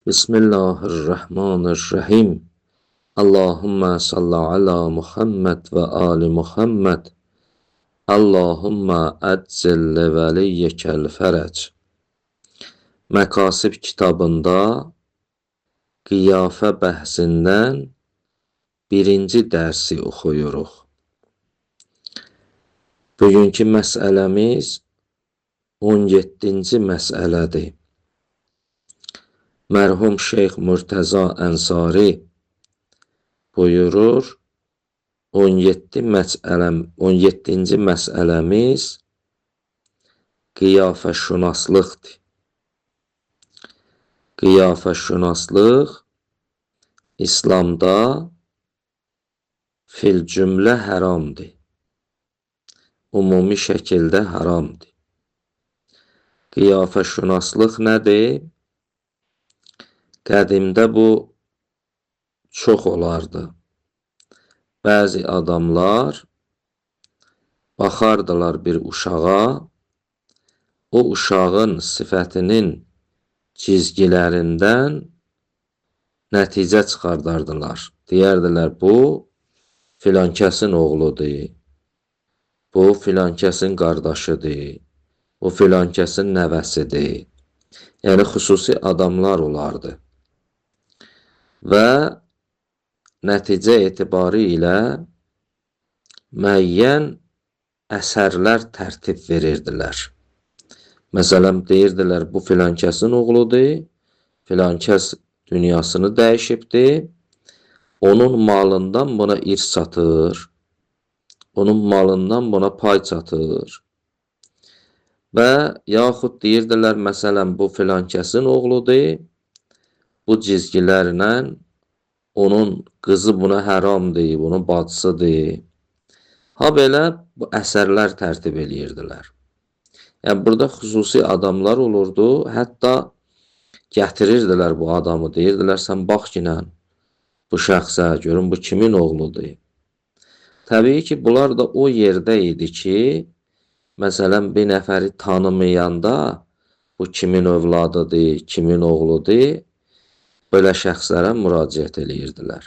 Bismillahirrahmanirrahim. Allahümme salli ala Muhammed ve ali Muhammed. Allahümme əccil vəliyyəkəl fərəc. Məkasib kitabında qiyafə bəhsindən birinci dərsi oxuyuruq. Bugünkü məsələmiz 17-ci məsələdir. Mərhum Şeyx Murtəza Ənsari buyurur, 17-ci məsələmiz qiyafəşünaslıqdır. Qiyafəşünaslıq İslamda fil cümlə haramdır. Ümumi şəkildə haramdır. Qiyafəşünaslıq nədir? Qədimdə bu çox olardı. Bəzi adamlar baxardılar bir uşağa, o uşağın sifətinin cizgilərindən nəticə çıxardardılar. Deyərdilər, bu filankəsin oğludur, bu filankəsin qardaşıdır, bu filankəsin nəvəsidir. Yəni, xüsusi adamlar olardı. Və nəticə etibarı ilə müəyyən əsərlər tərtib verirdilər. Məsələn, deyirdilər, bu filankəsin oğludur, filankəs dünyasını dəyişibdir, onun malından buna irs çatır, onun malından buna pay çatır. Və yaxud deyirdilər, məsələn, bu filankəsin oğludur, bu cizgilərlə onun qızı buna haramdır, bunun bacısıdır. Ha belə bu əsərlər tərtib edirdilər. Yəni, burada xüsusi adamlar olurdu, hətta gətirirdilər bu adamı, deyirdilər, sən bax ki, bu şəxsə, görün bu kimin oğludur. Təbii ki, bunlar da o yerdə idi ki, məsələn, bir nəfəri tanımayanda bu kimin övladıdır, kimin oğludur, belə şəxslərə müraciət edirdilər.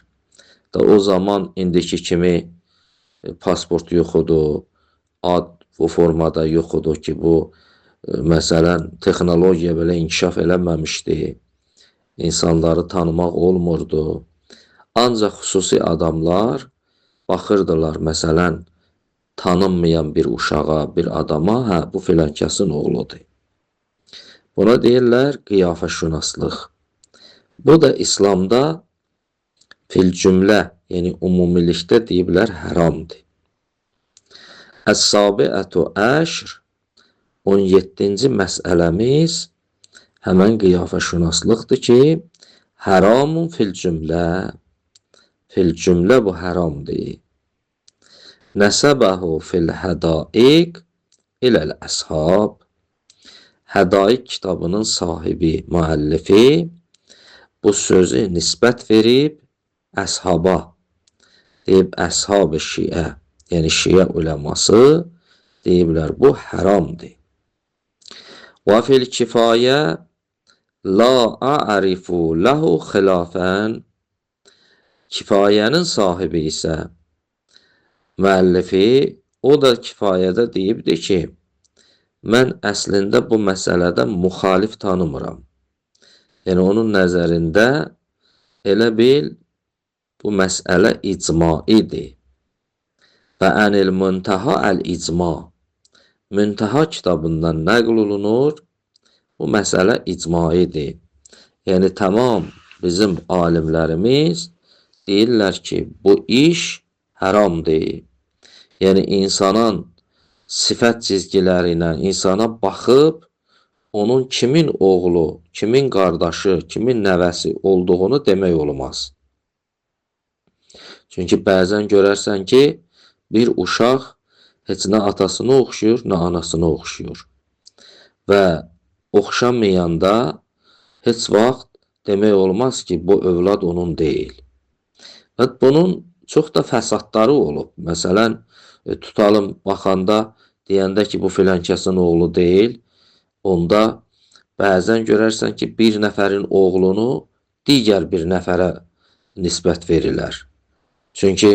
O zaman indiki kimi pasport yoxudur, ad bu formada yoxudur ki, bu məsələn, texnologiya belə inkişaf eləməmişdi, insanları tanımaq olmurdu. Ancaq xüsusi adamlar baxırdılar, məsələn, tanınmayan bir uşağa, bir adama, bu filankəsin oğludur. Buna deyirlər qiyafəşünaslıq. Bu da İslamda fil cümlə, yəni ümumilikdə deyiblər, haramdır. Əs-sabiətü əşr, 17-ci məsələmiz həmən qiyafəşünaslıqdır ki, haramun fil cümlə. Fil cümlə bu haramdır. Nəsəbəhu fil hədaiq iləl-əshab. Hədaiq kitabının sahibi, müəllifi bu sözü nisbət verib əshaba. Deyib, əshab-ı şiə, yəni şiə uləması deyiblər, bu haramdır. Və fil kifayə la a'rifu ləhu xilafən. Kifayənin sahibi isə müəllifi, o da kifayədə deyibdir ki, mən əslində bu məsələdə müxalif tanımıram. Yəni, onun nəzərində elə bil, bu məsələ icmaidir. Və ənil müntəha əl-icma. Müntəha kitabından nəql olunur, bu məsələ icmaidir. Yəni, tamam bizim alimlərimiz deyirlər ki, bu iş haramdır. Yəni, insanın sifət cizgiləri ilə insana baxıb, onun kimin oğlu, kimin qardaşı, kimin nəvəsi olduğunu demək olmaz. Çünki bəzən görərsən ki, bir uşaq heç nə atasına oxşuyur, nə anasına oxşuyur. Və oxşamayanda heç vaxt demək olmaz ki, bu övlad onun deyil. Və bunun çox da fəsadları olub. Məsələn, tutalım, baxanda deyəndə ki, bu filankəsin oğlu deyil, onda bəzən görərsən ki, bir nəfərin oğlunu digər bir nəfərə nisbət verilər. Çünki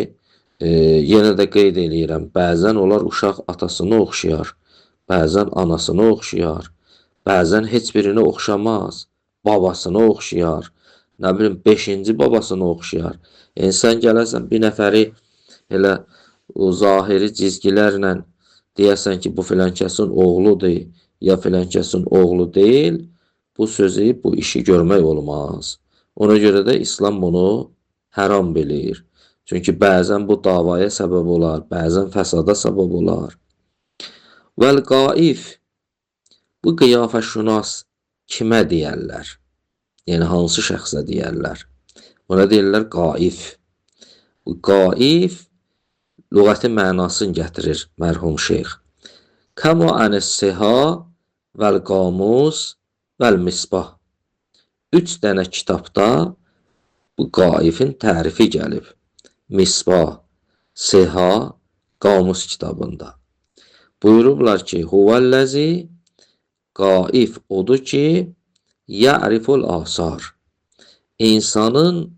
yenə də qeyd eləyirəm, bəzən onlar uşaq atasını oxşayar, bəzən anasını oxşayar, bəzən heç birini oxşamaz, babasını oxşayar, nə bilim 5-ci babasını oxşayar. Yəni sən gələsən bir nəfəri elə o zahiri cizgilərlə deyəsən ki, bu filankəsin oğludur, ya filankəsin oğlu deyil, bu sözü, bu işi görmək olmaz. Ona görə də İslam bunu haram bilir. Çünki bəzən bu davaya səbəb olar, bəzən fəsada səbəb olar. Vəl-qaif, bu qiyafəşünas kimə deyərlər? Yəni hansı şəxsə deyərlər? Buna deyirlər qaif. Bu qaif lüğəti mənasını gətirir mərhum şeyx. Kəma ənəs-siha vəl-qamus vəl-misbah. 3 dənə kitabda bu qaifin tərifi gəlib. Misbah, Siha, Qamus kitabında. Buyurublar ki, huvəl-ləzi, qaif odur ki, ya'riful asar. İnsanın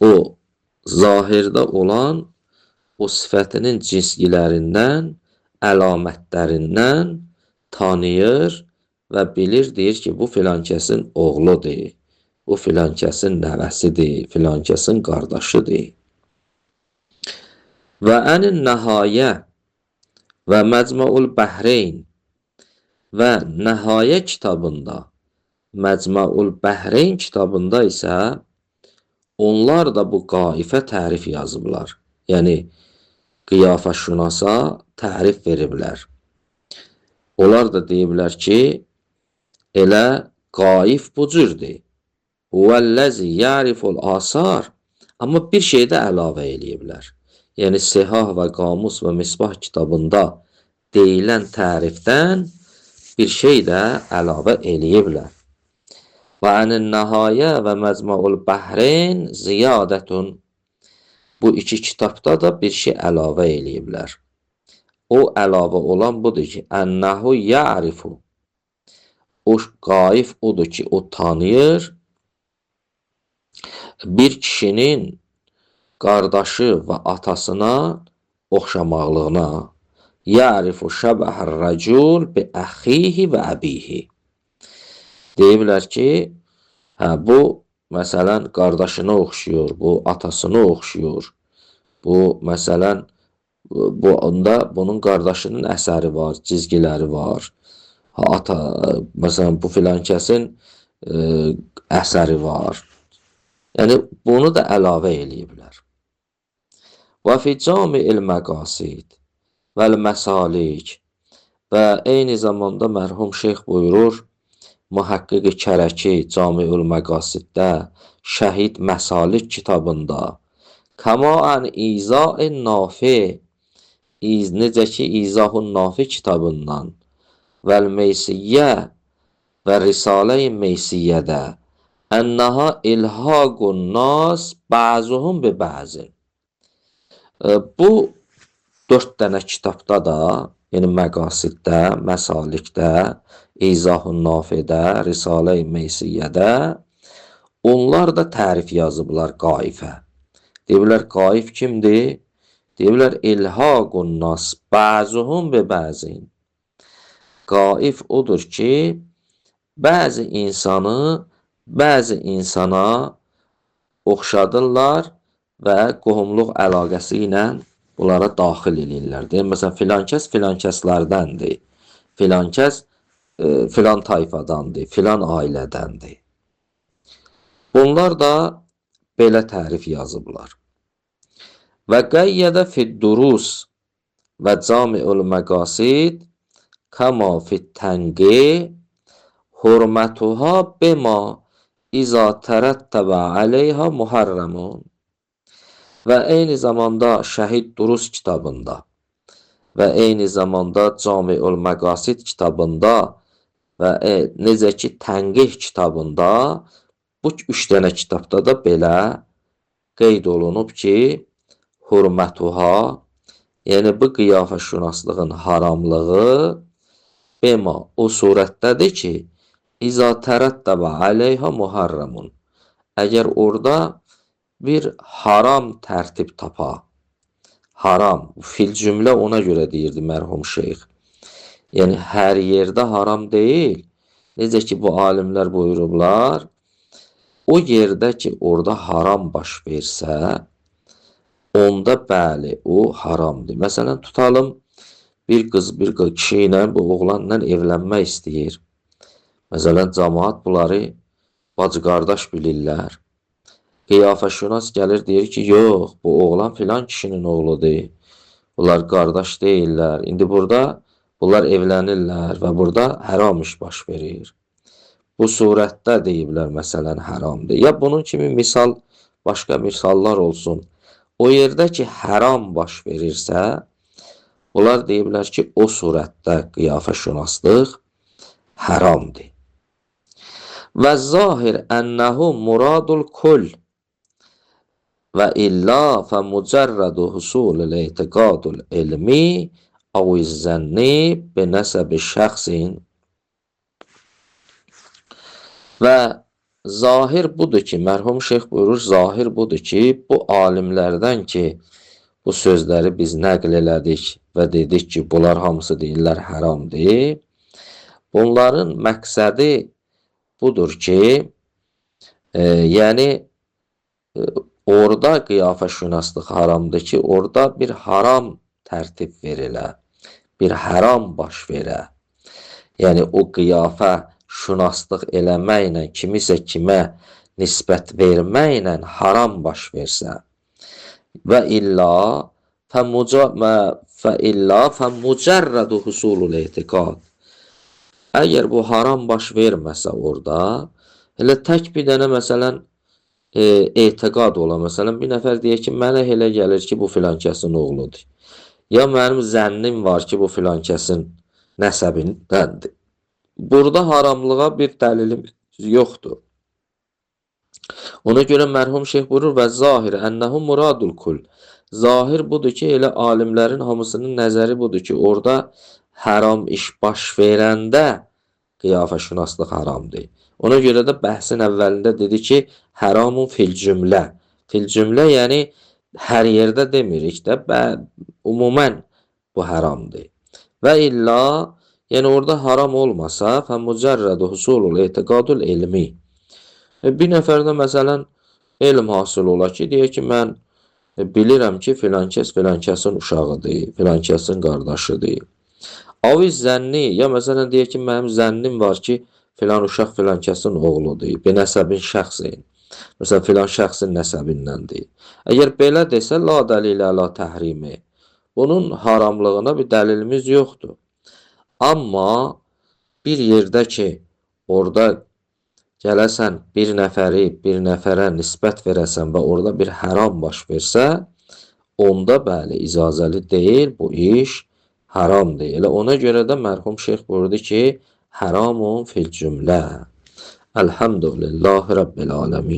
o zahirdə olan o sifətinin cizgilərindən, əlamətlərindən tanıyır və bilir, deyir ki, bu filankəsin oğludur, bu filankəsin nəvəsidir, filankəsin qardaşıdır. Və ənin nəhayə və Məcmuul Bəhreyn və Nəhayə kitabında, Məcmuul Bəhreyn kitabında isə onlar da bu qaifə tərif yazıblar. Yəni qiyafəşünasa tərif veriblər. Onlar da deyiblər ki, elə qaif bu cürdür. Huvəl-ləzi ya'riful asar. Amma bir şey də əlavə eləyiblər. Yəni Sihah və Qamus və Misbah kitabında deyilən tərifdən bir şey də əlavə eləyiblər. Və ənin nəhayə və Məcmuul Bəhreyn ziyadətun. Bu iki kitabda da bir şey əlavə eləyiblər. O əlavə olan budur ki, ənəhu ya'rifu. O qaif odur ki, o tanıyır bir kişinin qardaşı və atasına oxşamaqlığına. Ya'rifu şəbəhər rəcul bi əxihi və əbihi. Deyiblər ki, bu məsələn qardaşına oxşuyur, bu atasına oxşuyur. Bu məsələn onda bunun qardaşının əsəri var, cizgiləri var. Məsələn bu filankəsin əsəri var. Yəni bunu da əlavə eləyiblər. Və fi cami'il məqasid vəl-məsalik və eyni zamanda mərhum şeyx buyurur, Muhaqqiq-i Kərəki Cami'ül Məqasiddə, Şəhid Məsalik kitabında, Kəma ən İza-in Nafi, necə ki İzahun Nafi kitabından, vəl-Meysiyyə və Risalə-i Meysiyyədə, ənnaha ilhaqun nas bəzuhum bi bəzin. Bu 4 dənə kitabda da, yəni Məqasiddə, Məsalikdə, İzahun Nafidə, Risalə-i Meysiyyədə onlar da tərif yazıblar qaifə. Deyiblər qaif kimdir? Deyiblər ilhaqun nas bəzuhum bi bəzin. Qaif odur ki, bəzi insanı bəzi insana oxşadırlar və qohumluq əlaqəsi ilə bunlara daxil edirlər. Məsələn, filankəs filankəslərdəndir. Filankəs filan tayfadandır, filan ailədəndir. Bunlar da belə tərif yazıblar. Və qəyyədə fid-durus və Cami'ul Məqasid kəma fit-tənqi hurmətuha bima iza tərəttəbə aleyha muharramun. Və eyni zamanda Şəhid Durus kitabında və eyni zamanda Cami'ul Məqasid kitabında və necə ki Tənqih kitabında bu 3 dənə kitabda da belə qeyd olunub ki, hurmətuha, yəni bu qiyafəşünaslığın haramlığı bema o surətdədir ki, İza tərəttəbə aleyha muharramun. əgər orada bir haram tərtib tapa, haram, fil cümlə ona görə deyirdi mərhum şeyx. Yəni, hər yerdə haram deyil. Necə ki, bu alimlər buyurublar, o yerdə ki, orada haram baş versə, onda bəli, o haramdır. Məsələn, tutalım, bir qız, bir kişi ilə, bu oğlanla evlənmək istəyir. Məsələn, cəmaat bunları bacı-qardaş bilirlər. Qiyafəşünas gəlir, deyir ki, yox, bu oğlan filan kişinin oğludur. Bunlar qardaş deyirlər. İndi burada bunlar evlənirlər və burada haram iş baş verir. Bu surətdə deyiblər, məsələn, haramdır. Ya bunun kimi misal, başqa misallar olsun. O yerdə ki, haram baş verirsə, bunlar deyiblər ki, o surətdə qiyafəşünaslıq haramdır. Və zahir ənəhu muradul kull və illa fə mücərrədu husulul etiqadul ilmi avizzənni binəsəbi şəxsin. Və zahir budur ki, mərhum şeyx buyurur, zahir budur ki, bu alimlərdən ki, bu sözləri biz nəql elədik və dedik ki, bunlar hamısı deyirlər haramdır. Bunların məqsədi budur ki, yəni orada qiyafəşünaslıq haramdır ki, orada bir haram tərtib verilə, bir haram baş verə. Yəni o qiyafəşünaslıq eləməklə, kimisə kimə nisbət verməklə haram baş versə və illa fəmucərrədu husulul etiqad. Əgər bu haram baş verməsə orada, elə tək bir dənə məsələn etiqad ola. Məsələn, bir nəfər deyək ki, mənə elə gəlir ki, bu filankəsin oğludur. Ya mənim zənnim var ki, bu filankəsin nəsəbindəndir. Burada haramlığa bir dəlilimiz yoxdur. Ona görə mərhum şeyx buyurur və zahir ənəhu muradul kul. Zahir budur ki, elə alimlərin hamısının nəzəri budur ki, orada haram iş baş verəndə qiyafəşünaslıq haramdır. Ona görə də bəhsin əvvəlində dedi ki, haramun fil cümlə. Fil cümlə yəni hər yerdə demirik də, umumən bu haramdır. Və illa, yəni orada haram olmasa, fəmucərrədu husulul etiqadul ilmi. Bir nəfərdə məsələn elm hasıl ola ki, deyək ki, mən bilirəm ki, filankəs filankəsin uşağıdır, filankəsin qardaşıdır. Aviz zənni, ya məsələn deyək ki, mənim zənnim var ki, filan uşaq filankəsin oğludur, bir nəsəbin şəxsin. Məsələn, filan şəxsin nəsəbindəndir. Əgər belə desə, la dəlilə la təhrimi. Bunun haramlığına bir dəlilimiz yoxdur. Amma bir yerdə ki, orada gələsən bir nəfəri, bir nəfərə nisbət verəsən və orada bir haram baş versə, onda bəli, icazəli deyil, bu iş haramdır. Elə ona görə də mərhum şeyx buyurdu ki, haramun fil cümlə. Elhamdülillahi Rabbil aləmin.